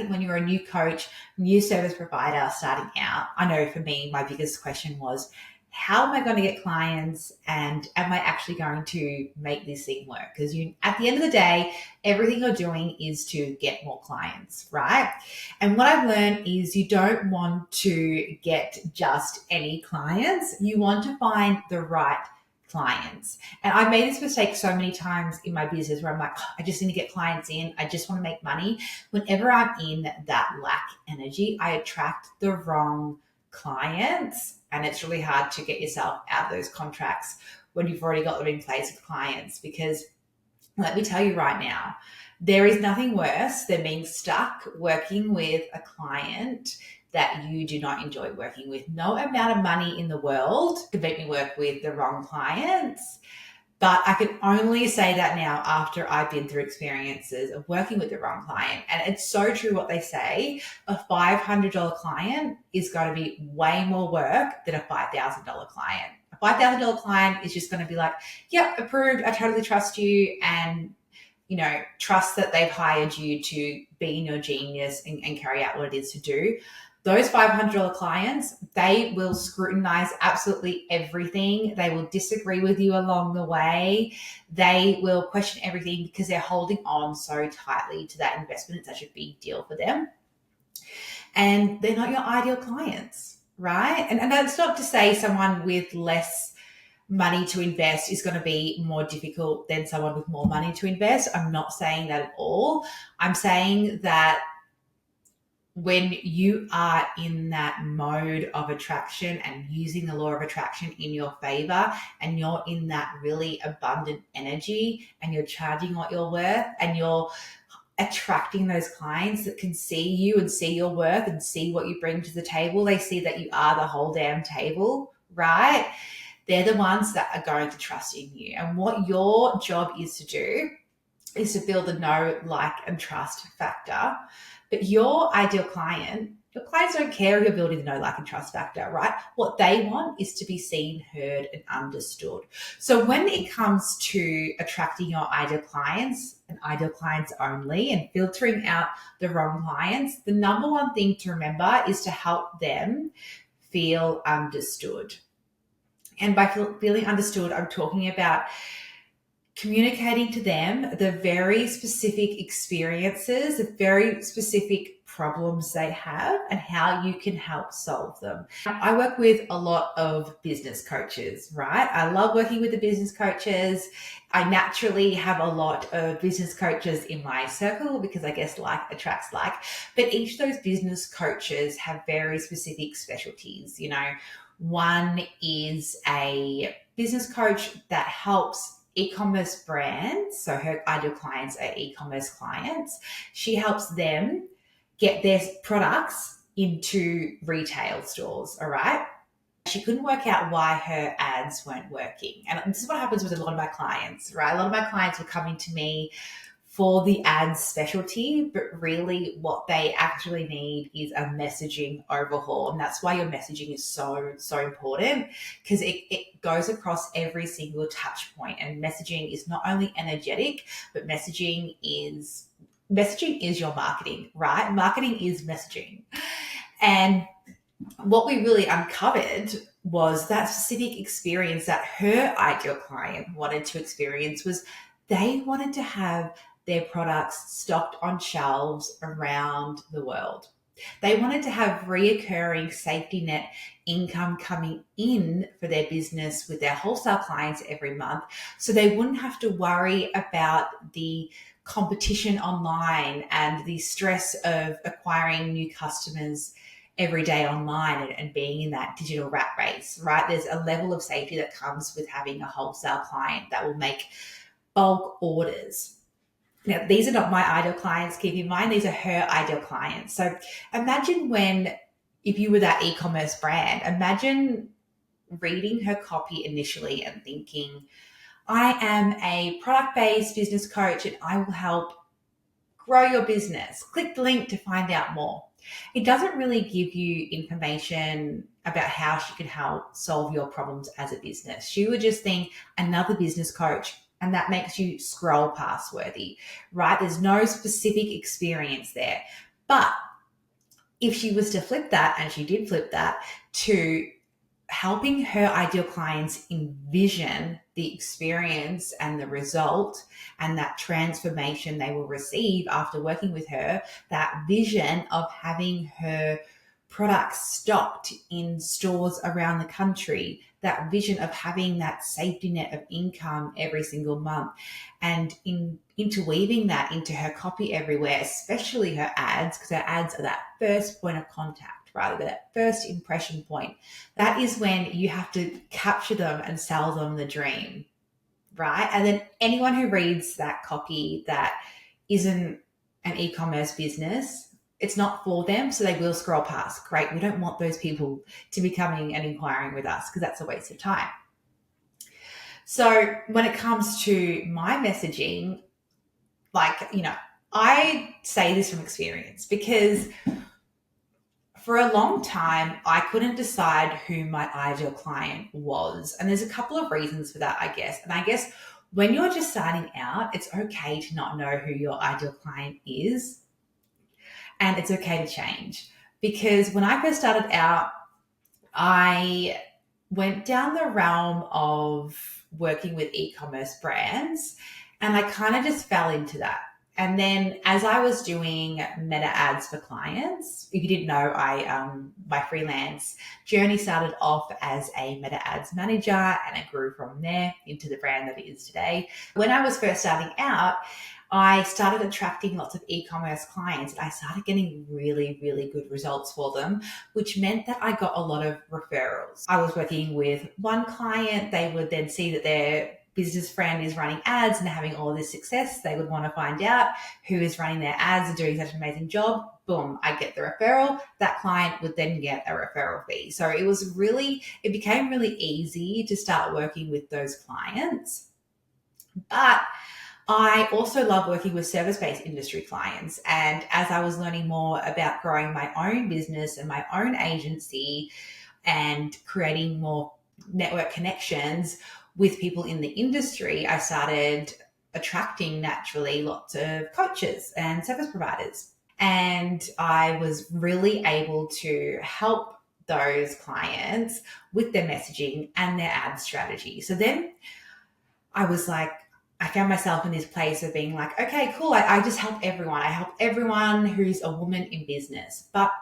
think when you're a new coach, new service provider starting out, I know for me, my biggest question was, how am I going to get clients, and am I actually going to make this thing work? Because at the end of the day, everything you're doing is to get more clients, right? And what I've learned is you don't want to get just any clients. You want to find the right clients. And I've made this mistake so many times in my business where I'm like, I just need to get clients in. I just want to make money. Whenever I'm in that lack energy, I attract the wrong clients, and it's really hard to get yourself out of those contracts when you've already got them in place with clients. Because let me tell you right now, there is nothing worse than being stuck working with a client that you do not enjoy working with. No amount of money in the world could make me work with the wrong clients. But I can only say that now after I've been through experiences of working with the wrong client. And it's so true what they say. A $500 client is going to be way more work than a $5,000 client. A $5,000 client is just going to be like, yep, approved. I totally trust you. And, trust that they've hired you to be in your genius and carry out what it is to do. Those $500 clients, they will scrutinize absolutely everything. They will disagree with you along the way. They will question everything because they're holding on so tightly to that investment. It's such a big deal for them. And they're not your ideal clients, right? And that's not to say someone with less money to invest is going to be more difficult than someone with more money to invest. I'm not saying that at all. I'm saying that when you are in that mode of attraction and using the law of attraction in your favor, and you're in that really abundant energy and you're charging what you're worth and you're attracting those clients that can see you and see your worth and see what you bring to the table. They see that you are the whole damn table, right? They're the ones that are going to trust in you. And what your job is to do is to build a know, like, and trust factor. But your ideal client, your clients don't care if you're building the know, like, and trust factor, right? What they want is to be seen, heard, and understood. So when it comes to attracting your ideal clients and ideal clients only and filtering out the wrong clients, the number one thing to remember is to help them feel understood. And by feeling understood, I'm talking about communicating to them the very specific experiences, the very specific problems they have, and how you can help solve them. I work with a lot of business coaches, right? I love working with the business coaches. I naturally have a lot of business coaches in my circle because I guess like attracts like. But each of those business coaches have very specific specialties. One is a business coach that helps e-commerce brands. So her ideal clients are e-commerce clients. She helps them get their products into retail stores, all right? She couldn't work out why her ads weren't working. And this is what happens with a lot of my clients, right? A lot of my clients were coming to me for the ads specialty, but really what they actually need is a messaging overhaul. And that's why your messaging is so, so important, because it goes across every single touch point. And messaging is not only energetic, but messaging is your marketing, right? Marketing is messaging. And what we really uncovered was that specific experience that her ideal client wanted to experience was they wanted to have their products stocked on shelves around the world. They wanted to have reoccurring safety net income coming in for their business with their wholesale clients every month, so they wouldn't have to worry about the competition online and the stress of acquiring new customers every day online and being in that digital rat race, right? There's a level of safety that comes with having a wholesale client that will make bulk orders. Now, these are not my ideal clients, keep in mind, these are her ideal clients. So imagine if you were that e-commerce brand, imagine reading her copy initially and thinking, I am a product-based business coach and I will help grow your business. Click the link to find out more. It doesn't really give you information about how she can help solve your problems as a business. She would just think another business coach, and that makes you scroll past worthy, right? There's no specific experience there. But if she was to flip that, and she did flip that, to helping her ideal clients envision the experience and the result and that transformation they will receive after working with her, that vision of having her products stocked in stores around the country, that vision of having that safety net of income every single month, and interweaving that into her copy everywhere, especially her ads, because her ads are that first point of contact, right? That first impression point. That is when you have to capture them and sell them the dream, right? And then anyone who reads that copy that isn't an e-commerce business, it's not for them, so they will scroll past. Great, we don't want those people to be coming and inquiring with us because that's a waste of time. So when it comes to my messaging, I say this from experience because for a long time, I couldn't decide who my ideal client was. And there's a couple of reasons for that, I guess. And I guess when you're just starting out, it's okay to not know who your ideal client is. And it's okay to change. Because when I first started out, I went down the realm of working with e-commerce brands, and I kind of just fell into that. And then as I was doing meta ads for clients, if you didn't know, my freelance journey started off as a meta ads manager, and I grew from there into the brand that it is today. When I was first starting out, I started attracting lots of e-commerce clients, and I started getting really, really good results for them, which meant that I got a lot of referrals. I was working with one client, they would then see that their business friend is running ads and having all this success. They would want to find out who is running their ads and doing such an amazing job. Boom, I get the referral. That client would then get a referral fee. So it became really easy to start working with those clients. But I also love working with service-based industry clients. And as I was learning more about growing my own business and my own agency and creating more network connections with people in the industry, I started attracting naturally lots of coaches and service providers. And I was really able to help those clients with their messaging and their ad strategy. So then I found myself in this place of being like, okay, cool. I just help everyone. I help everyone who's a woman in business. But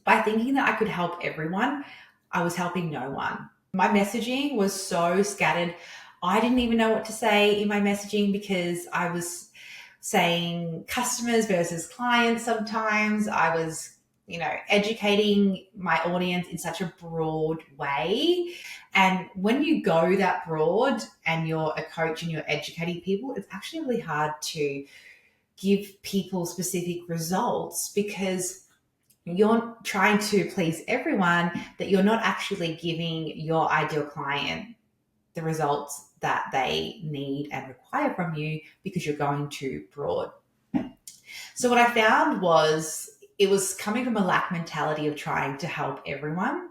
by thinking that I could help everyone, I was helping no one. My messaging was so scattered. I didn't even know what to say in my messaging because I was saying customers versus clients sometimes. I was, educating my audience in such a broad way. And when you go that broad and you're a coach and you're educating people, it's actually really hard to give people specific results because you're trying to please everyone, that you're not actually giving your ideal client the results that they need and require from you because you're going too broad. So what I found was it was coming from a lack mentality of trying to help everyone.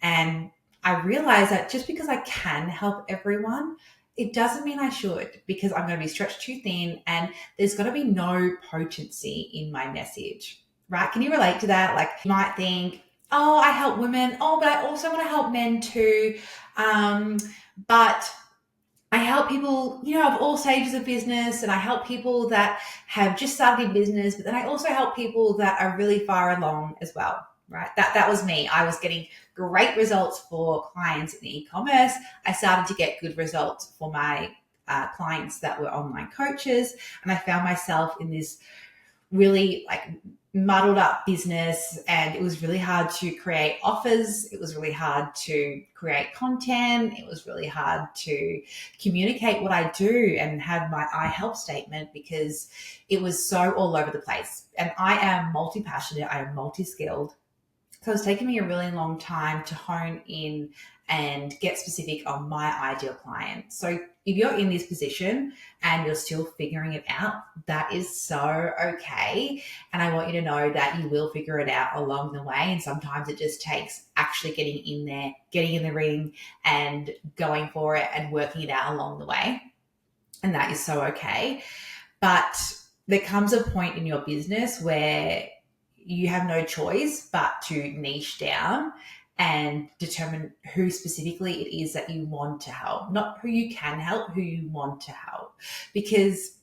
And I realized that just because I can help everyone, it doesn't mean I should, because I'm going to be stretched too thin and there's got to be no potency in my message, right? Can you relate to that? Like you might think, oh, I help women. Oh, but I also want to help men too. But I help people, of all stages of business, and I help people that have just started in business, but then I also help people that are really far along as well, right? That was me. I was getting great results for clients in e-commerce. I started to get good results for my clients that were online coaches, and I found myself in this really muddled up business, and it was really hard to create offers. It was really hard to create content. It was really hard to communicate what I do and have my I help statement because it was so all over the place. And I am multi-passionate. I am multi-skilled. So it's taken me a really long time to hone in and get specific on my ideal client. So if you're in this position and you're still figuring it out, that is so okay. And I want you to know that you will figure it out along the way. And sometimes it just takes actually getting in there, getting in the ring and going for it and working it out along the way. And that is so okay. But there comes a point in your business where you have no choice but to niche down and determine who specifically it is that you want to help, not who you can help, who you want to help. Because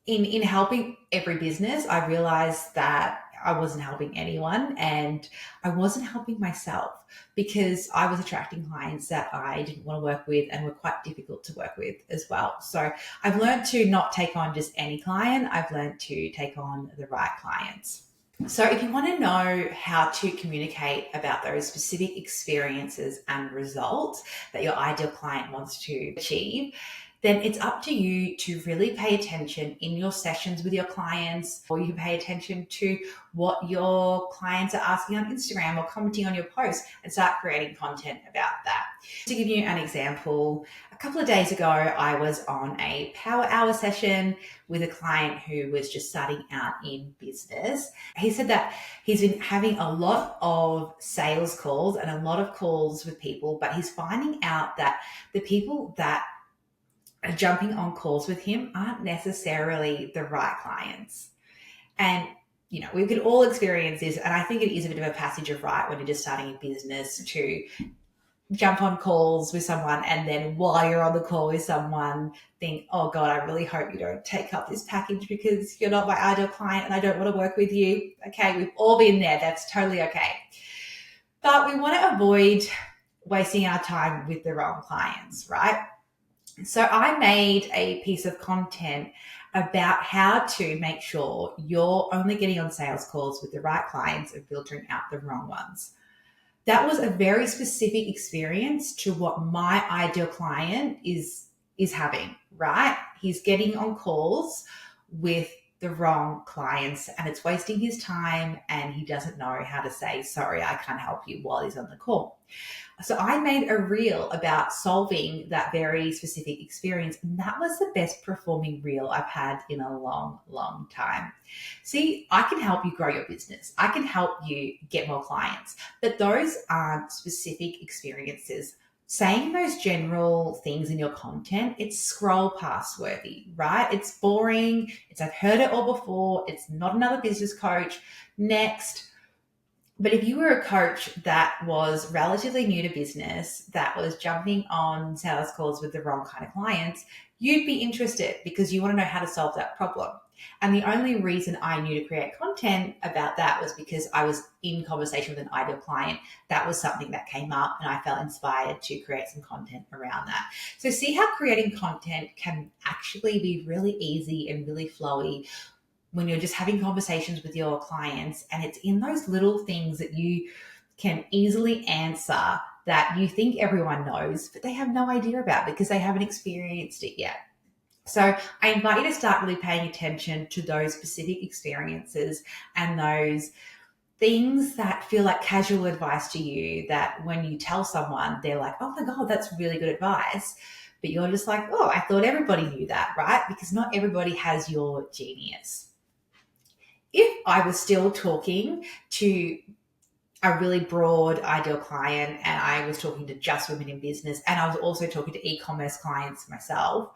in helping every business, I realized that I wasn't helping anyone and I wasn't helping myself because I was attracting clients that I didn't want to work with and were quite difficult to work with as well. So I've learned to not take on just any client. I've learned to take on the right clients. So if you want to know how to communicate about those specific experiences and results that your ideal client wants to achieve, then it's up to you to really pay attention in your sessions with your clients, or you can pay attention to what your clients are asking on Instagram or commenting on your posts and start creating content about that. To give you an example, a couple of days ago, I was on a power hour session with a client who was just starting out in business. He said that he's been having a lot of sales calls and a lot of calls with people, but he's finding out that the people that are jumping on calls with him aren't necessarily the right clients. And, we could all experience this. And I think it is a bit of a passage of right when you're just starting a business to jump on calls with someone and then while you're on the call with someone think, oh God, I really hope you don't take up this package because you're not my ideal client and I don't want to work with you. Okay, we've all been there. That's totally okay. But we want to avoid wasting our time with the wrong clients, right? So I made a piece of content about how to make sure you're only getting on sales calls with the right clients and filtering out the wrong ones. That was a very specific experience to what my ideal client is having, right? He's getting on calls with the wrong clients and it's wasting his time and he doesn't know how to say, sorry, I can't help you while he's on the call. So I made a reel about solving that very specific experience. And that was the best performing reel I've had in a long, long time. See, I can help you grow your business. I can help you get more clients, but those aren't specific experiences. Saying those general things in your content, it's scroll past worthy, right? It's boring. I've heard it all before. It's not another business coach. Next. But if you were a coach that was relatively new to business, that was jumping on sales calls with the wrong kind of clients, you'd be interested because you want to know how to solve that problem. And the only reason I knew to create content about that was because I was in conversation with an ideal client. That was something that came up and I felt inspired to create some content around that. So see how creating content can actually be really easy and really flowy when you're just having conversations with your clients, and it's in those little things that you can easily answer that you think everyone knows, but they have no idea about because they haven't experienced it yet. So I invite you to start really paying attention to those specific experiences and those things that feel like casual advice to you, that when you tell someone, they're like, oh my God, that's really good advice. But you're just like, oh, I thought everybody knew that, right? Because not everybody has your genius. If I was still talking to a really broad ideal client and I was talking to just women in business and I was also talking to e-commerce clients myself,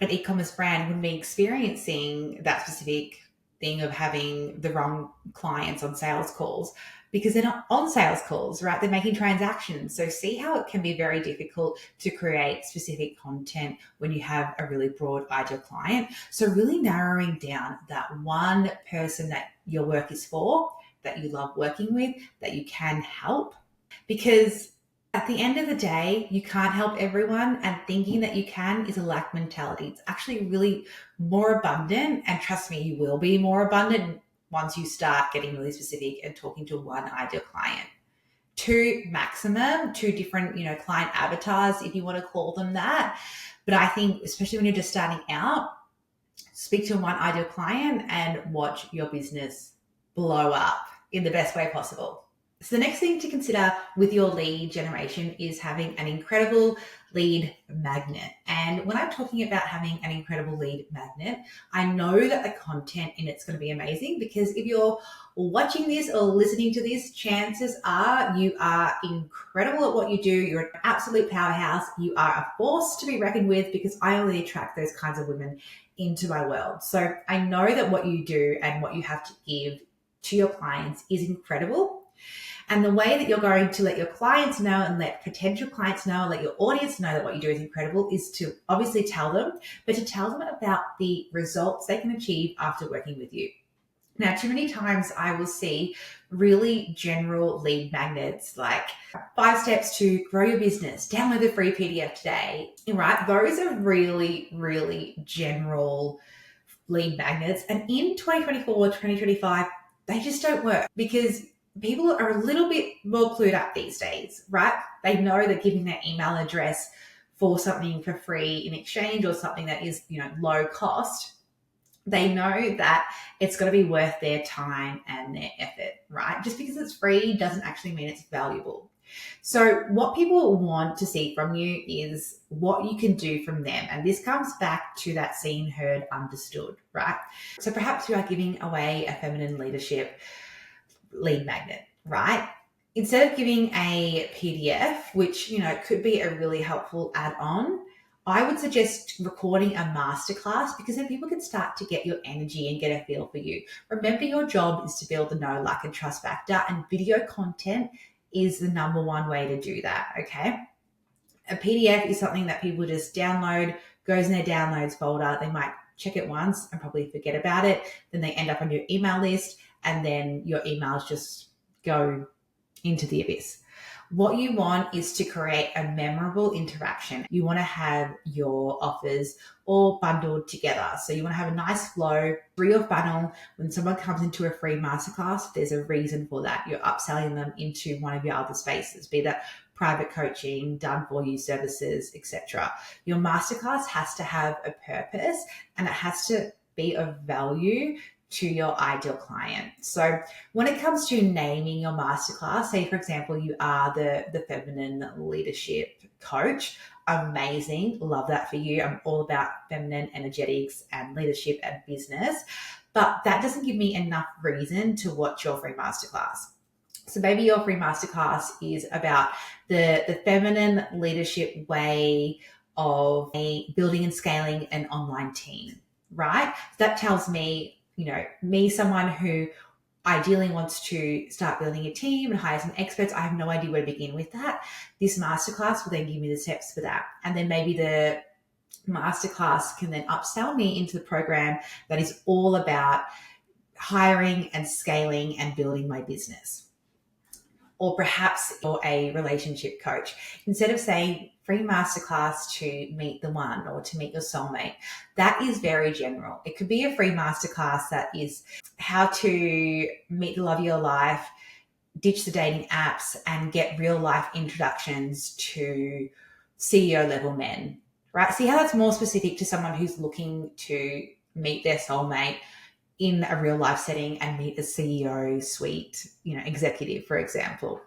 an e-commerce brand wouldn't be experiencing that specific thing of having the wrong clients on sales calls because they're not on sales calls, right? They're making transactions. So see how it can be very difficult to create specific content when you have a really broad ideal client. So really narrowing down that one person that your work is for, that you love working with, that you can help. Because at the end of the day, you can't help everyone, and thinking that you can is a lack mentality. It's actually really more abundant, and trust me, you will be more abundant once you start getting really specific and talking to one ideal client. Two different, client avatars, if you want to call them that. But I think, especially when you're just starting out, speak to one ideal client and watch your business blow up in the best way possible. So the next thing to consider with your lead generation is having an incredible lead magnet. And when I'm talking about having an incredible lead magnet, I know that the content in it's going to be amazing, because if you're watching this or listening to this, chances are you are incredible at what you do. You're an absolute powerhouse. You are a force to be reckoned with, because I only attract those kinds of women into my world. So I know that what you do and what you have to give to your clients is incredible. And the way that you're going to let your clients know and let potential clients know, let your audience know that what you do is incredible is to obviously tell them, but to tell them about the results they can achieve after working with you. Now, too many times I will see really general lead magnets like 5 steps to grow your business, download the free PDF today, right? Those are really, really general lead magnets. And in 2024, 2025, they just don't work because people are a little bit more clued up these days, right? They know that giving their email address for something for free in exchange or something that is, low cost, they know that it's got to be worth their time and their effort, right? Just because it's free doesn't actually mean it's valuable. So what people want to see from you is what you can do from them. And this comes back to that seen, heard, understood, right? So perhaps you are giving away a feminine leadership lead magnet, right? Instead of giving a PDF, which, could be a really helpful add-on, I would suggest recording a masterclass because then people can start to get your energy and get a feel for you. Remember, your job is to build the know, like, and trust factor, and video content is the number one way to do that, okay? A PDF is something that people just download, goes in their downloads folder. They might check it once and probably forget about it. Then they end up on your email list, and then your emails just go into the abyss. What you want is to create a memorable interaction. You want to have your offers all bundled together. So you want to have a nice flow through your funnel. When someone comes into a free masterclass, there's a reason for that. You're upselling them into one of your other spaces, be that private coaching, done for you services, etc. Your masterclass has to have a purpose and it has to be of value to your ideal client. So when it comes to naming your masterclass, say for example, you are the feminine leadership coach, amazing, love that for you. I'm all about feminine energetics and leadership and business, but that doesn't give me enough reason to watch your free masterclass. So maybe your free masterclass is about the feminine leadership way of building and scaling an online team, right? That tells me, someone who ideally wants to start building a team and hire some experts. I have no idea where to begin with that. This masterclass will then give me the steps for that. And then maybe the masterclass can then upsell me into the program that is all about hiring and scaling and building my business. Or perhaps you're a relationship coach. Instead of saying free masterclass to meet the one or to meet your soulmate, that is very general. It could be a free masterclass that is how to meet the love of your life, ditch the dating apps, and get real life introductions to CEO level men, right? See how that's more specific to someone who's looking to meet their soulmate in a real life setting and meet a CEO suite, executive, for example.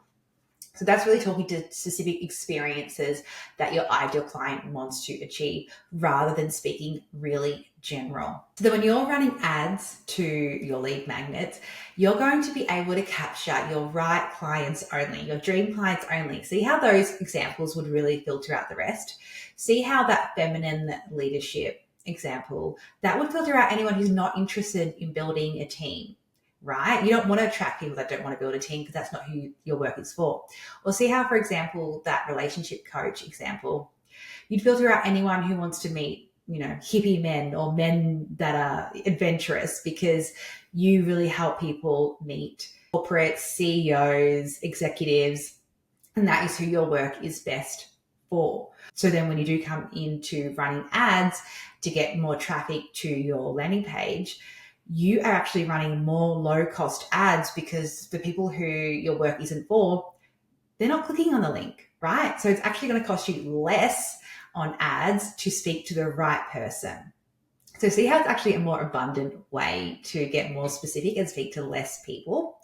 So that's really talking to specific experiences that your ideal client wants to achieve rather than speaking really general. So that when you're running ads to your lead magnets, you're going to be able to capture your right clients only, your dream clients only. See how those examples would really filter out the rest? See how that feminine leadership example, that would filter out anyone who's not interested in building a team, right? You don't want to attract people that don't want to build a team because that's not who your work is for. Or see how, for example, that relationship coach example, you'd filter out anyone who wants to meet, hippie men or men that are adventurous because you really help people meet corporate CEOs, executives, and that is who your work is best for. So then when you do come into running ads to get more traffic to your landing page, you are actually running more low cost ads because the people who your work isn't for, they're not clicking on the link, right? So it's actually going to cost you less on ads to speak to the right person. So see how it's actually a more abundant way to get more specific and speak to less people.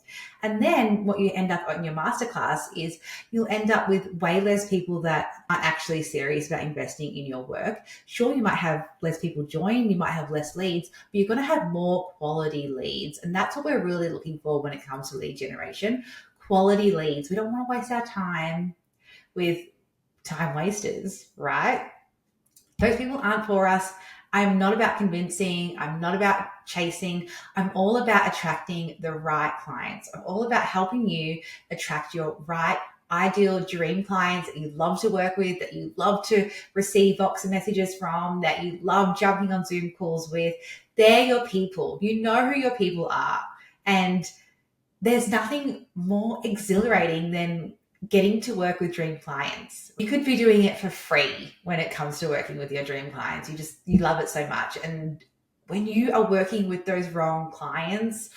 And then what you end up on your masterclass is you'll end up with way less people that aren't actually serious about investing in your work. Sure, you might have less people join, you might have less leads, but you're going to have more quality leads. And that's what we're really looking for when it comes to lead generation. Quality leads. We don't want to waste our time with time wasters, right? Those people aren't for us. I'm not about convincing. I'm not about chasing. I'm all about attracting the right clients. I'm all about helping you attract your right ideal dream clients that you love to work with, that you love to receive Voxer messages from, that you love jumping on Zoom calls with. They're your people. You know who your people are. And there's nothing more exhilarating than getting to work with dream clients. You could be doing it for free when it comes to working with your dream clients. You love it so much. And when you are working with those wrong clients,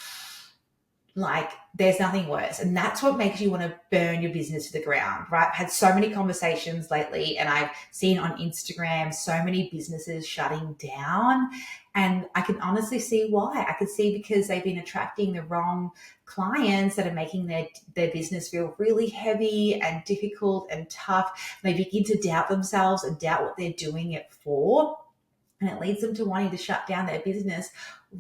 like there's nothing worse. And that's what makes you want to burn your business to the ground, right? I've had so many conversations lately, and I've seen on Instagram so many businesses shutting down. And I can honestly see why. I could see because they've been attracting the wrong clients that are making their business feel really heavy and difficult and tough. They begin to doubt themselves and doubt what they're doing it for. And it leads them to wanting to shut down their business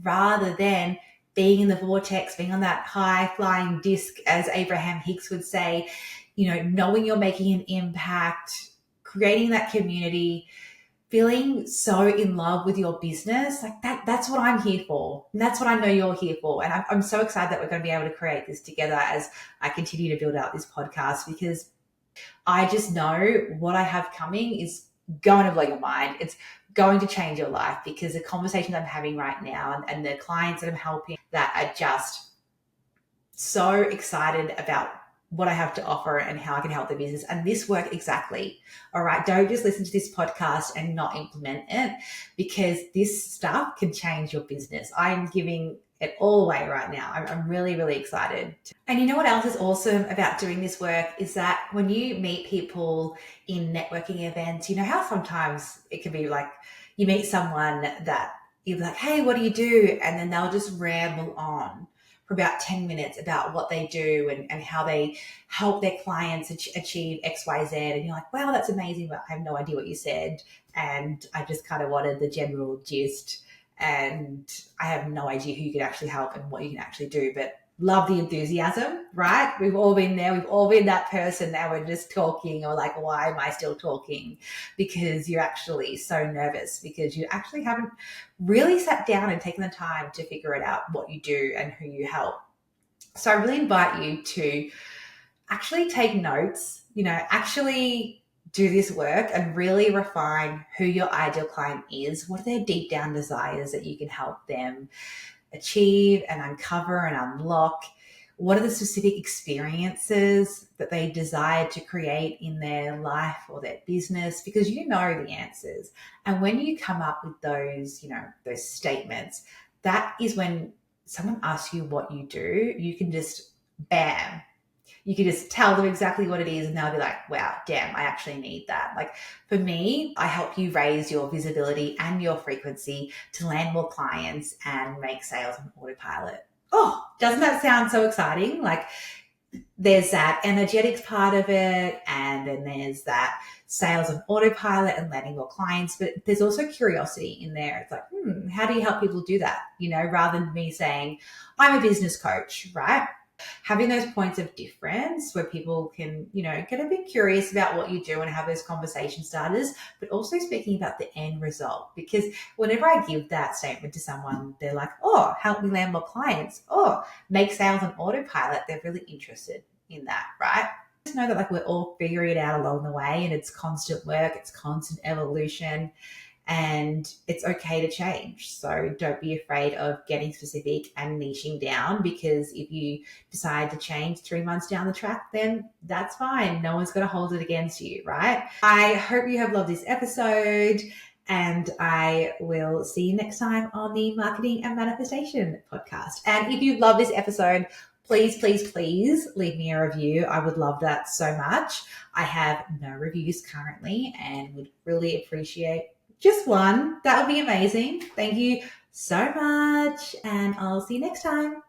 rather than being in the vortex, being on that high flying disc, as Abraham Hicks would say, knowing you're making an impact, creating that community, feeling so in love with your business. Like that's what I'm here for. And that's what I know you're here for. And I'm so excited that we're going to be able to create this together as I continue to build out this podcast, because I just know what I have coming is going to blow your mind. It's going to change your life, because the conversations I'm having right now and the clients that I'm helping that are just so excited about what I have to offer and how I can help their business. And this work exactly. All right. Don't just listen to this podcast and not implement it, because this stuff can change your business. I'm giving it all away right now. I'm really, really excited. And you know what else is awesome about doing this work is that when you meet people in networking events, you know how sometimes it can be like you meet someone that you're like, hey, what do you do? And then they'll just ramble on for about 10 minutes about what they do and how they help their clients achieve X, Y, Z. And you're like, wow, that's amazing, but I have no idea what you said. And I just kind of wanted the general gist. And I have no idea who you can actually help and what you can actually do. But love the enthusiasm, right? We've all been there. We've all been that person. Now we're just talking, or like, why am I still talking? Because you're actually so nervous, because you actually haven't really sat down and taken the time to figure it out, what you do and who you help. So I really invite you to actually take notes, actually do this work and really refine who your ideal client is. What are their deep down desires that you can help them achieve and uncover and unlock? What are the specific experiences that they desire to create in their life or their business? Because you know the answers. And when you come up with those, those statements, that is when someone asks you what you do, you can just, bam, you can just tell them exactly what it is, and they'll be like, wow, damn, I actually need that. Like for me, I help you raise your visibility and your frequency to land more clients and make sales on autopilot. Oh, doesn't that sound so exciting? Like there's that energetics part of it, and then there's that sales on autopilot and landing more clients, but there's also curiosity in there. It's like, how do you help people do that? Rather than me saying, I'm a business coach, right? Having those points of difference where people can, get a bit curious about what you do and have those conversation starters, but also speaking about the end result. Because whenever I give that statement to someone, they're like, oh, help me land more clients. Oh, make sales on autopilot. They're really interested in that, right? Just know that we're all figuring it out along the way, and it's constant work, it's constant evolution. And it's okay to change. So don't be afraid of getting specific and niching down, because if you decide to change 3 months down the track, then that's fine. No one's going to hold it against you, right? I hope you have loved this episode, and I will see you next time on the Marketing and Manifestation podcast. And if you love this episode, please, please, please leave me a review. I would love that so much. I have no reviews currently and would really appreciate just one. That would be amazing. Thank you so much, and I'll see you next time.